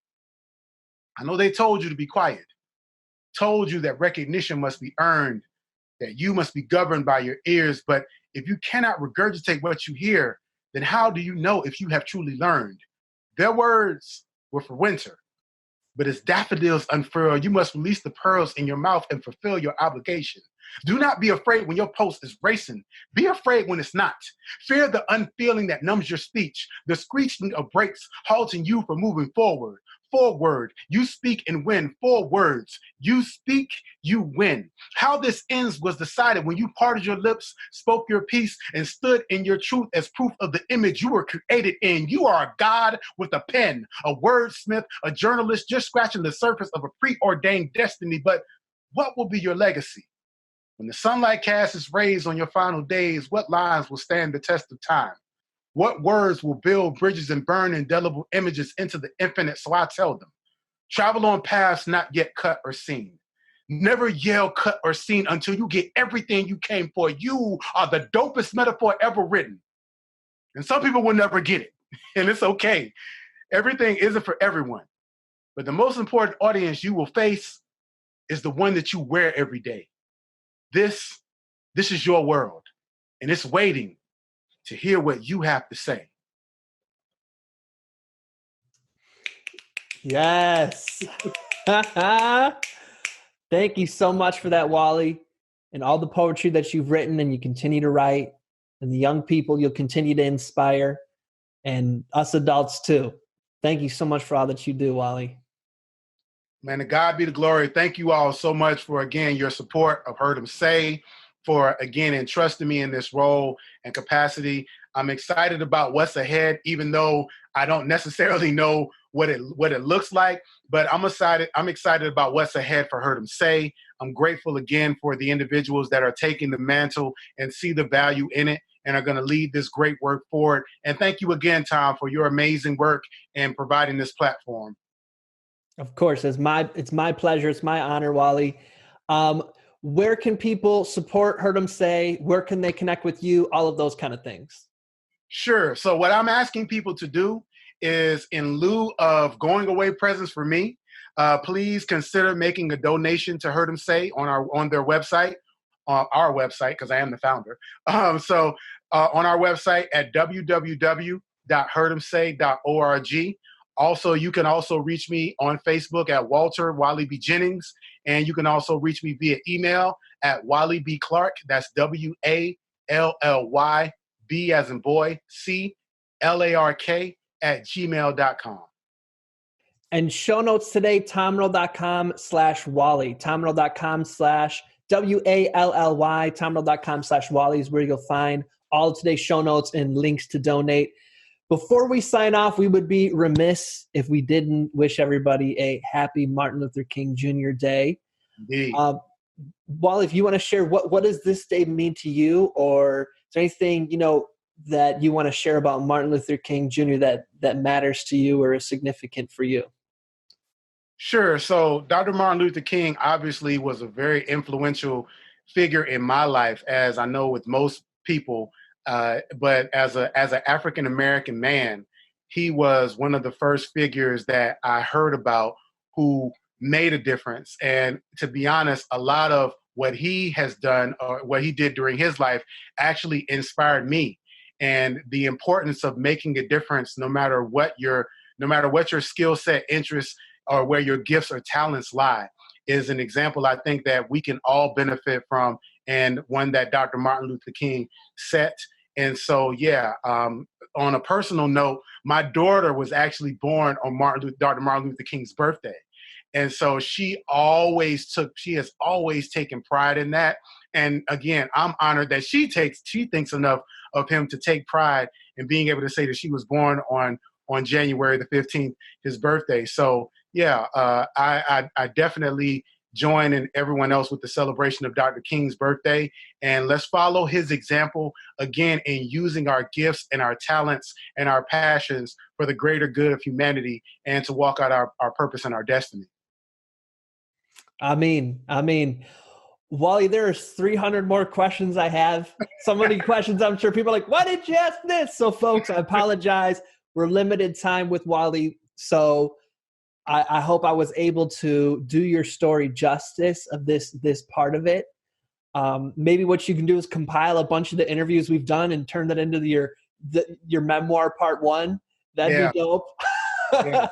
B: they told you to be quiet. Told you that recognition must be earned, that you must be governed by your ears. But if you cannot regurgitate what you hear, then how do you know if you have truly learned? Their words were for winter, but as daffodils unfurl, you must release the pearls in your mouth and fulfill your obligation. Do not be afraid when your pulse is racing. Be afraid when it's not. Fear the unfeeling that numbs your speech, the screeching of brakes halting you from moving forward. Forward, you speak and win. 4 words, you speak, you win. How this ends was decided when you parted your lips, spoke your piece, and stood in your truth as proof of the image you were created in. You are a god with a pen, a wordsmith, a journalist just scratching the surface of a preordained destiny. But What will be your legacy? When the sunlight casts its rays on your final days, what lines will stand the test of time? What words will build bridges and burn indelible images into the infinite? So I tell them, travel on paths not yet cut or seen. Never yell cut or seen until you get everything you came for. You are the dopest metaphor ever written. And some people will never get it. And it's okay. Everything isn't for everyone. But the most important audience you will face is the one that you wear every day. This is your world. And it's waiting to hear what you have to say.
A: Yes. Thank you so much for that, Wally, and all the poetry that you've written and you continue to write, and the young people you'll continue to inspire, and us adults too. Thank you so much for all that you do, Wally.
B: Man, to God be the glory. Thank you all so much for, again, your support of Heard 'Em Say, for, again, entrusting me in this role and capacity. I'm excited about what's ahead, even though I don't necessarily know what it looks like, but I'm excited about what's ahead for Heard 'Em Say. I'm grateful again for the individuals that are taking the mantle and see the value in it and are going to lead this great work forward. And thank you again, Tom, for your amazing work and providing this platform.
A: Of course, it's my pleasure. It's my honor, Wally. Where can people support Heard 'Em Say? Where can they connect with you? All of those kind of things.
B: Sure. So what I'm asking people to do is, in lieu of going away presents for me, please consider making a donation to Heard 'Em Say on their website, our website, because I am the founder. So on our website at www.heardemsay.org. Also, you can also reach me on Facebook at Walter Wally B. Jennings, and you can also reach me via email at Wally B. Clark. That's WALLY B as in boy, CLARK @gmail.com.
A: And show notes today, tommerl.com/Wally, tommerl.com/WALLY, tommerl.com/Wally is where you'll find all of today's show notes and links to donate. Before we sign off, we would be remiss if we didn't wish everybody a happy Martin Luther King Jr. Day.
B: Indeed.
A: Wally, if you want to share, what does this day mean to you, or is there anything that you want to share about Martin Luther King Jr. that matters to you or is significant for you?
B: Sure. So Dr. Martin Luther King obviously was a very influential figure in my life, as I know with most people. But as an African American man, he was one of the first figures that I heard about who made a difference. And to be honest, a lot of what he has done or what he did during his life actually inspired me. And the importance of making a difference, no matter what your skill set, interests, or where your gifts or talents lie, is an example I think that we can all benefit from, and one that Dr. Martin Luther King set. And so, on a personal note, my daughter was actually born on Dr. Martin Luther King's birthday. And so she has always taken pride in that. And again, I'm honored that she thinks enough of him to take pride in being able to say that she was born on January the 15th, his birthday. So I definitely join in everyone else with the celebration of Dr. King's birthday. And let's follow his example again in using our gifts and our talents and our passions for the greater good of humanity and to walk out our purpose and our destiny.
A: I mean, Wally, there's 300 more questions I have. So many questions. I'm sure people are like, why did you ask this? So folks, I apologize. We're limited time with Wally. So I hope I was able to do your story justice of this part of it. Maybe what you can do is compile a bunch of the interviews we've done and turn that into your memoir part 1. That'd be dope.
B: Yeah.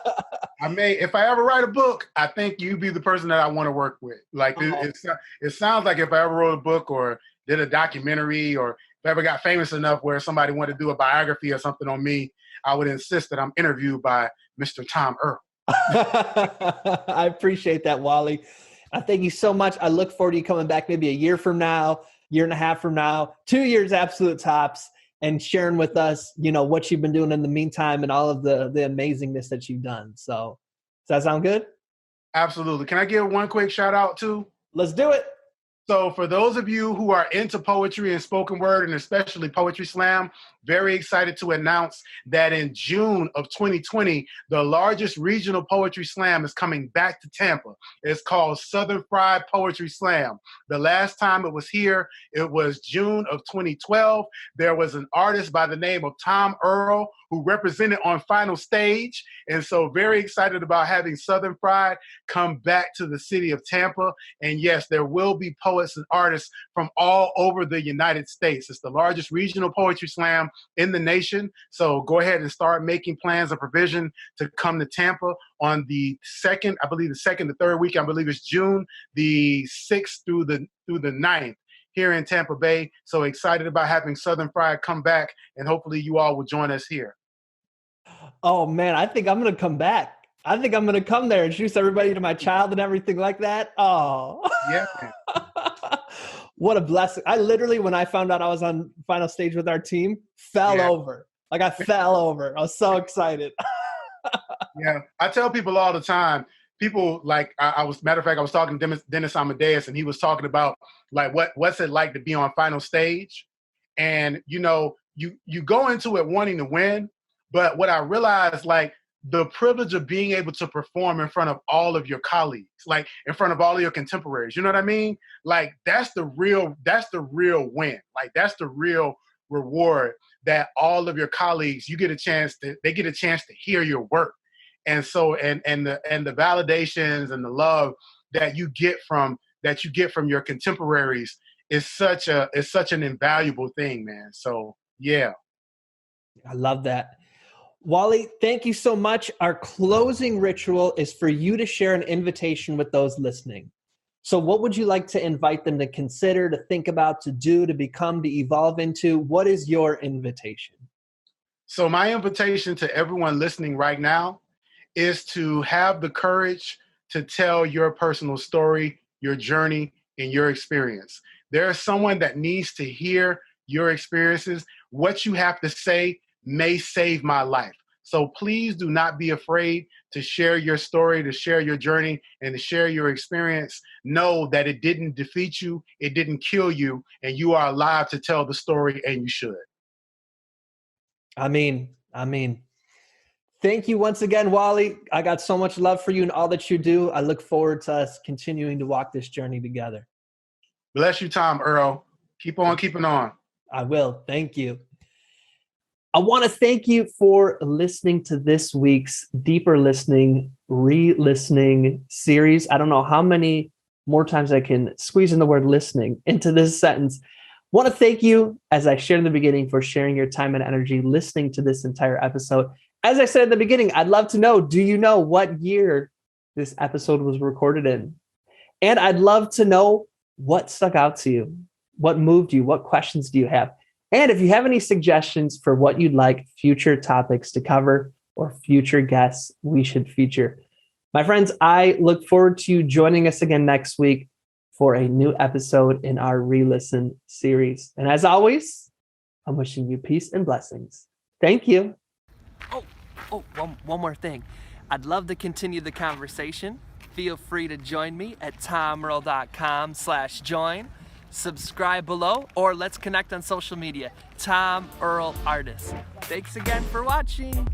B: If I ever write a book, I think you'd be the person that I want to work with. Like it sounds like if I ever wrote a book or did a documentary, or if I ever got famous enough where somebody wanted to do a biography or something on me, I would insist that I'm interviewed by Mr. Tom Earl.
A: I appreciate that, Wally. I thank you so much. I look forward to you coming back maybe a year from now, year and a half from now, 2 years absolute tops, and sharing with us, what you've been doing in the meantime and all of the amazingness that you've done. So does that sound good?
B: Absolutely. Can I give one quick shout out too?
A: Let's do it.
B: So for those of you who are into poetry and spoken word, and especially Poetry Slam, very excited to announce that in June of 2020, the largest regional Poetry Slam is coming back to Tampa. It's called Southern Fried Poetry Slam. The last time it was here, it was June of 2012. There was an artist by the name of Tom Earl who represented on Final Stage. And so very excited about having Southern Fried come back to the city of Tampa. And yes, there will be poets and artists from all over the United States. It's the largest regional poetry slam in the nation. So go ahead and start making plans of provision to come to Tampa on the second, the third week, I believe it's June, the 6th through the 9th here in Tampa Bay. So excited about having Southern Fried come back, and hopefully you all will join us here.
A: Oh man, I think I'm going to come back. I think I'm going to come there and introduce everybody to my child and everything like that. Oh,
B: yeah.
A: What a blessing. I literally, when I found out I was on Final Stage with our team, fell over. Like I fell over. I was so excited.
B: Yeah. I tell people all the time, people like, matter of fact, I was talking to Dennis Amadeus, and he was talking about like, what's it like to be on Final Stage? And, you know, you go into it wanting to win, but what I realized, like, the privilege of being able to perform in front of all of your colleagues, like in front of all of your contemporaries, you know what I mean? Like that's the real win. Like that's the real reward, that all of your colleagues, they get a chance to hear your work. And so, and the validations and the love that you get from your contemporaries is such an invaluable thing, man. So yeah.
A: I love that. Wally, thank you so much. Our closing ritual is for you to share an invitation with those listening. So what would you like to invite them to consider, to think about, to do, to become, to evolve into? What is your invitation?
B: So my invitation to everyone listening right now is to have the courage to tell your personal story, your journey, and your experience. There is someone that needs to hear your experiences. What you have to say may save my life. So please do not be afraid to share your story, to share your journey, and to share your experience. Know that it didn't defeat you, it didn't kill you, and you are alive to tell the story, and you should.
A: I mean, thank you once again, Wally. I got so much love for you and all that you do. I look forward to us continuing to walk this journey together.
B: Bless you, Tom Earl. Keep on keeping on.
A: I will. Thank you. I want to thank you for listening to this week's Deeper Listening, Re-Listening series. I don't know how many more times I can squeeze in the word listening into this sentence. I want to thank you, as I shared in the beginning, for sharing your time and energy listening to this entire episode. As I said at the beginning, I'd love to know, do you know what year this episode was recorded in? And I'd love to know what stuck out to you, what moved you, what questions do you have? And if you have any suggestions for what you'd like future topics to cover or future guests we should feature. My friends, I look forward to you joining us again next week for a new episode in our Re-Listen series. And as always, I'm wishing you peace and blessings. Thank you. One more thing. I'd love to continue the conversation. Feel free to join me at tomearl.com/join. Subscribe below, or let's connect on social media. Tom Earl Artist. Thanks again for watching.